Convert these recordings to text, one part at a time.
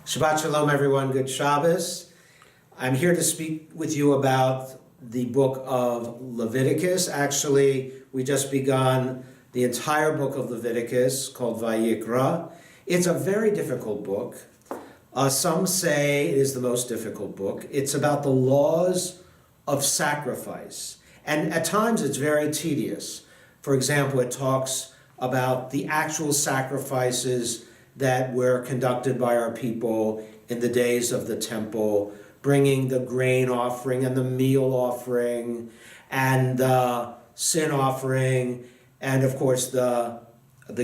Shabbat Shalom, everyone. Good Shabbos. I'm here to speak with you about the book of Leviticus. Actually, we just begun the entire book of Leviticus called Vayikra. It's a very difficult book. Some say it is the most difficult book. It's about the laws of sacrifice. And at times it's very tedious. For example, it talks about the actual sacrifices that were conducted by our people in the days of the temple, bringing the grain offering and the meal offering and the sin offering and, of course, the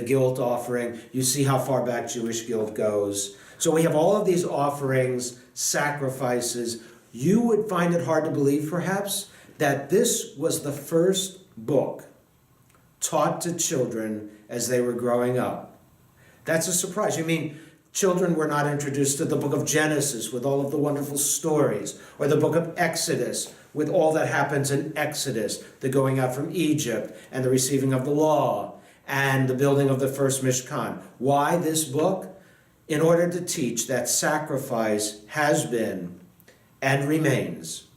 guilt offering. You see how far back Jewish guilt goes. So we have all of these offerings, sacrifices. You would find it hard to believe, perhaps, that this was the first book taught to children as they were growing up. That's a surprise. You mean children were not introduced to the book of Genesis with all of the wonderful stories, or the book of Exodus with all that happens in Exodus, the going out from Egypt and the receiving of the law and the building of the first Mishkan. Why this book? In order to teach that sacrifice has been and remains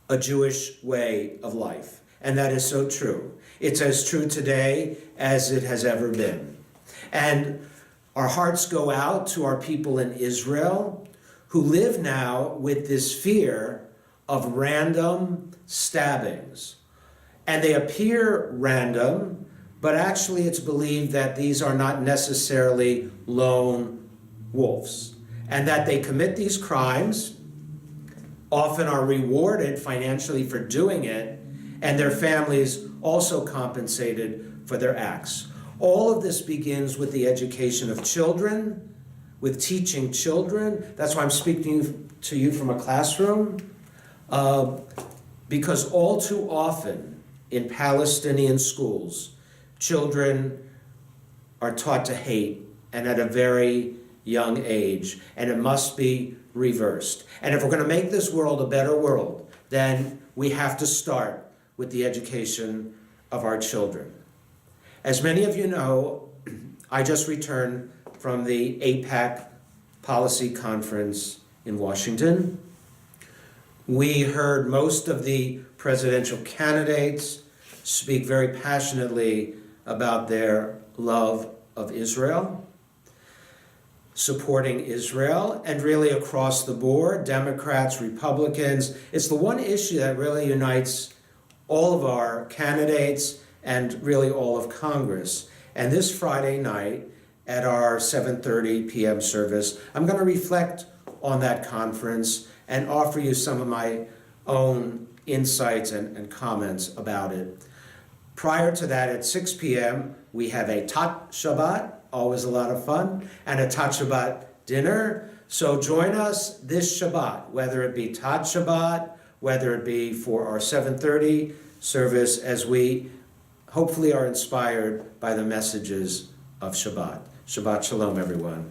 a Jewish way of life. And that is so true. It's as true today as it has ever been. And our hearts go out to our people in Israel who live now with this fear of random stabbings. And they appear random, but actually it's believed that these are not necessarily lone wolves, and that they commit these crimes, often are rewarded financially for doing it, and their families also compensated for their acts. All of this begins with the education of children, with teaching children. That's why I'm speaking to you from a classroom, because all too often in Palestinian schools, children are taught to hate, and at a very young age, and it must be reversed. And if we're going to make this world a better world, then we have to start with the education of our children. As many of you know, I just returned from the AIPAC Policy Conference in Washington. We heard most of the presidential candidates speak very passionately about their love of Israel, supporting Israel, and really across the board, Democrats, Republicans. It's the one issue that really unites all of our candidates and really all of Congress. And this Friday night at our 7:30 p.m. service, I'm going to reflect on that conference and offer you some of my own insights and comments about it. Prior to that, at 6 p.m., we have a Tat Shabbat, always a lot of fun, and a Tat Shabbat dinner. So join us this Shabbat, whether it be Tat Shabbat, whether it be for our 7:30 service, as we hopefully are inspired by the messages of Shabbat. Shabbat Shalom, everyone.